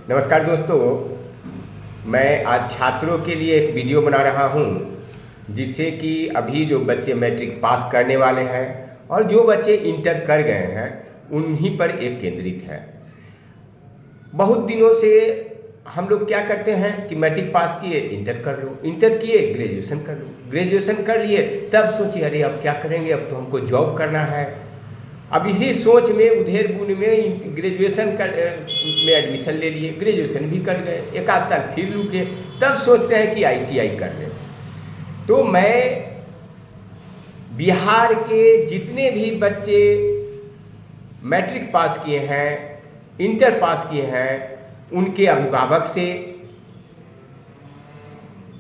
नमस्कार दोस्तों, मैं आज छात्रों के लिए एक वीडियो बना रहा हूं, जिससे कि अभी जो बच्चे मैट्रिक पास करने वाले हैं और जो बच्चे इंटर कर गए हैं उन्हीं पर एक केंद्रित है। बहुत दिनों से हम लोग क्या करते हैं कि मैट्रिक पास किए, इंटर कर लो, इंटर किए ग्रेजुएशन कर लो, ग्रेजुएशन कर लिए, तब सोचिए अरे अब क्या करेंगे, अब तो हमको जॉब करना है। अब इसी सोच में उधेर बुन में ग्रेजुएशन में एडमिशन ले लिए, ग्रेजुएशन भी कर गए, एक आध साल फिर रुके, तब सोचते हैं कि ITI कर लें। तो मैं बिहार के जितने भी बच्चे मैट्रिक पास किए हैं, इंटर पास किए हैं, उनके अभिभावक से,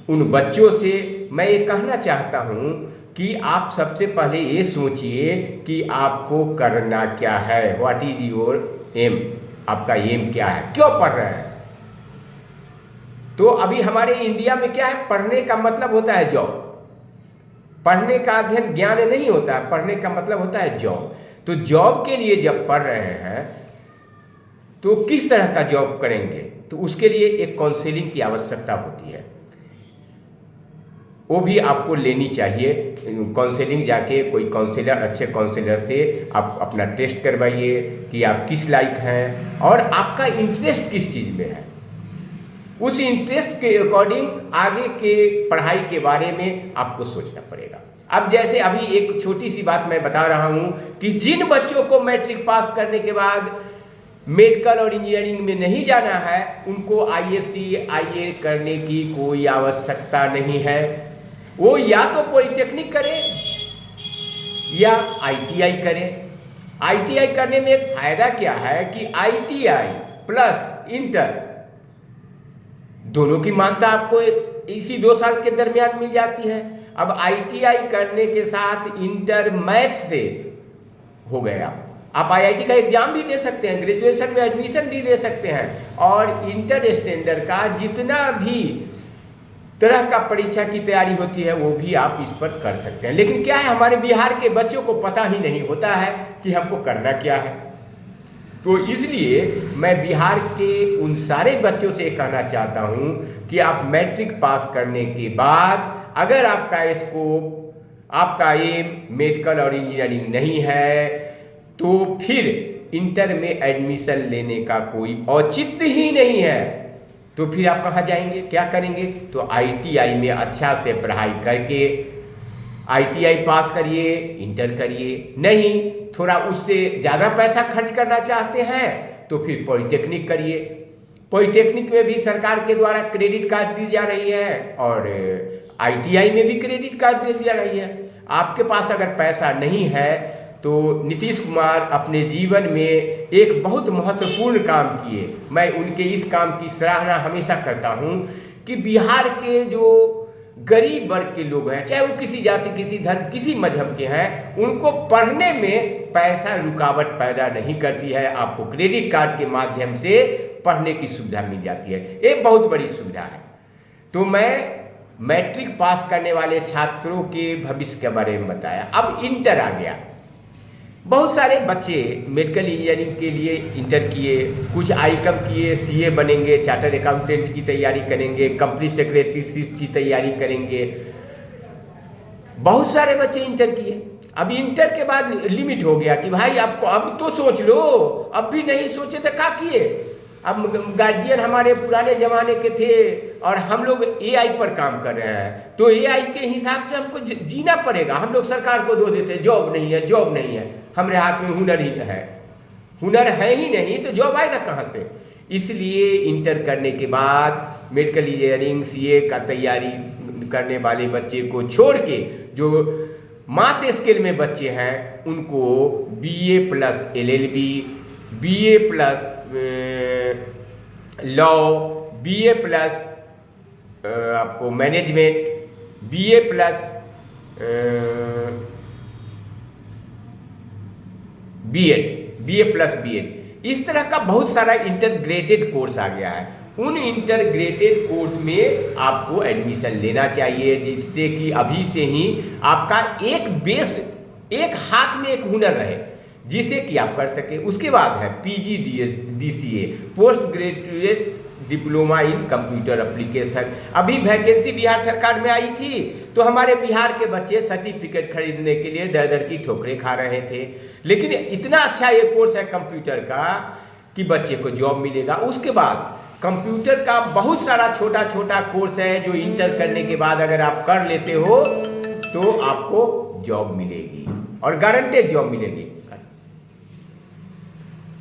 उन बच्चों से मैं ये कहना चाहता हूँ कि आप सबसे पहले ये सोचिए कि आपको करना क्या है, व्हाट इज योर एम, आपका एम क्या है, क्यों पढ़ रहे हैं। तो अभी हमारे इंडिया में क्या है, पढ़ने का मतलब होता है जॉब, पढ़ने का अध्ययन ज्ञान नहीं होता है, पढ़ने का मतलब होता है जॉब। तो जॉब के लिए जब पढ़ रहे हैं तो किस तरह का जॉब करेंगे, तो उसके लिए एक काउंसलिंग की आवश्यकता होती है, वो भी आपको लेनी चाहिए। काउंसलिंग जाके कोई काउंसलर, अच्छे काउंसलर से आप अपना टेस्ट करवाइए कि आप किस लायक हैं और आपका इंटरेस्ट किस चीज़ में है। उस इंटरेस्ट के अकॉर्डिंग आगे के पढ़ाई के बारे में आपको सोचना पड़ेगा। अब जैसे अभी एक छोटी सी बात मैं बता रहा हूँ कि जिन बच्चों को मैट्रिक पास करने के बाद मेडिकल और इंजीनियरिंग में नहीं जाना है, उनको ISC IA करने की कोई आवश्यकता नहीं है। वो या तो पॉलिटेक्निक करे या ITI करे। ITI करने में एक फायदा क्या है कि ITI प्लस इंटर दोनों की मान्यता आपको इसी 2 साल के दरमियान मिल जाती है। अब ITI करने के साथ इंटर मैथ्स से हो गया, आप IIT का एग्जाम भी दे सकते हैं, ग्रेजुएशन में एडमिशन भी ले सकते हैं और इंटर स्टैंडर्ड का जितना भी तरह का परीक्षा की तैयारी होती है वो भी आप इस पर कर सकते हैं। लेकिन क्या है, हमारे बिहार के बच्चों को पता ही नहीं होता है कि हमको करना क्या है। तो इसलिए मैं बिहार के उन सारे बच्चों से कहना चाहता हूँ कि आप मैट्रिक पास करने के बाद अगर आपका स्कोप, आपका एम मेडिकल और इंजीनियरिंग नहीं है, तो फिर इंटर में एडमिशन लेने का कोई औचित्य ही नहीं है। तो फिर आप कहाँ जाएंगे, क्या करेंगे? तो ITI में अच्छा से पढ़ाई करके ITI पास करिए, इंटर करिए। नहीं, थोड़ा उससे ज़्यादा पैसा खर्च करना चाहते हैं तो फिर पॉलिटेक्निक करिए। पॉलिटेक्निक में भी सरकार के द्वारा क्रेडिट कार्ड दी जा रही है और ITI में भी क्रेडिट कार्ड दी जा रही है। आपके पास अगर पैसा नहीं है तो नीतीश कुमार अपने जीवन में एक बहुत महत्वपूर्ण काम किए। मैं उनके इस काम की सराहना हमेशा करता हूं कि बिहार के जो गरीब वर्ग के लोग हैं, चाहे वो किसी जाति, किसी धर्म, किसी मजहब के हैं, उनको पढ़ने में पैसा रुकावट पैदा नहीं करती है। आपको क्रेडिट कार्ड के माध्यम से पढ़ने की सुविधा मिल जाती है, ये बहुत बड़ी सुविधा है। तो मैं मैट्रिक पास करने वाले छात्रों के भविष्य के बारे में बताया। अब इंटर आ गया। बहुत सारे बच्चे मेडिकल इंजीनियरिंग के लिए इंटर किए, कुछ ICOM किए, CA बनेंगे, चार्टर्ड अकाउंटेंट की तैयारी करेंगे, कंपनी सेक्रेटरीशिप की तैयारी करेंगे। बहुत सारे बच्चे इंटर किए। अब इंटर के बाद लिमिट हो गया कि भाई आपको अब तो सोच लो, अब भी नहीं सोचे तो क्या किए। अब गार्जियन हमारे पुराने ज़माने के थे और हम लोग AI पर काम कर रहे हैं, तो AI के हिसाब से हमको जीना पड़ेगा। हम लोग सरकार को दोष देते हैं, जॉब नहीं है, जॉब नहीं है। हमारे हाथ में हुनर ही है, हुनर है ही नहीं तो जॉब आएगा कहाँ से। इसलिए इंटर करने के बाद मेडिकल इंजीनियरिंग, CA का तैयारी करने वाले बच्चे को छोड़ के जो मास स्केल में बच्चे हैं उनको BA plus LLB, BA plus law, BA plus आपको management, BA plus BA plus BEd, इस तरह का बहुत सारा इंटरग्रेटेड कोर्स आ गया है। उन इंटरग्रेटेड कोर्स में आपको एडमिशन लेना चाहिए, जिससे कि अभी से ही आपका एक बेस, एक हाथ में एक हुनर रहे, जिसे कि आप कर सके। उसके बाद है PGDCA, post graduate diploma in computer application. अभी वैकेंसी बिहार सरकार में आई थी, तो हमारे बिहार के बच्चे सर्टिफिकेट खरीदने के लिए दर दर की ठोकरें खा रहे थे। लेकिन इतना अच्छा ये कोर्स है कंप्यूटर का कि बच्चे को जॉब मिलेगा। उसके बाद कंप्यूटर का बहुत सारा छोटा छोटा कोर्स है जो इंटर करने के बाद अगर आप कर लेते हो तो आपको जॉब मिलेगी और गारंटेड जॉब मिलेगी।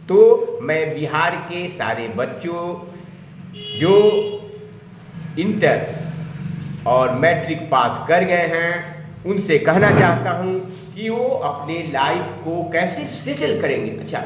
तो मैं बिहार के सारे बच्चों जो इंटर और मैट्रिक पास कर गए हैं उनसे कहना चाहता हूं कि वो अपने लाइफ को कैसे सेटल करेंगे। अच्छा,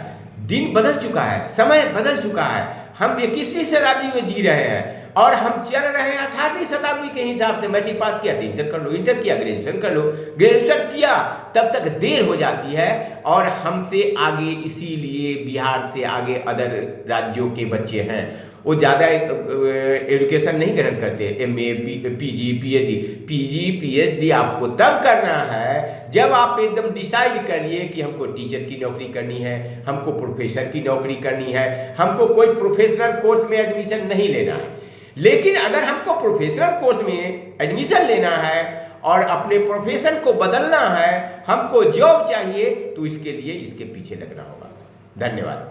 दिन बदल चुका है, समय बदल चुका है, हम 21वीं शताब्दी में जी रहे हैं और हम चल रहे हैं 18वीं शताब्दी के हिसाब से। मैट्रिक पास किया तो इंटर कर लो, इंटर किया ग्रेजुएशन कर लो, ग्रेजुएशन किया तब तक देर हो जाती है और हमसे आगे, इसीलिए बिहार से आगे अदर राज्यों के बच्चे हैं वो ज़्यादा एजुकेशन नहीं ग्रहण करते। MA PG PhD आपको तब करना है जब आप एकदम डिसाइड करिए कि हमको टीचर की नौकरी करनी है, हमको प्रोफेसर की नौकरी करनी है, हमको कोई प्रोफेशनल कोर्स में एडमिशन नहीं लेना है। लेकिन अगर हमको प्रोफेशनल कोर्स में एडमिशन लेना है और अपने प्रोफेशन को बदलना है, हमको जॉब चाहिए, तो इसके लिए इसके पीछे लगना होगा। धन्यवाद।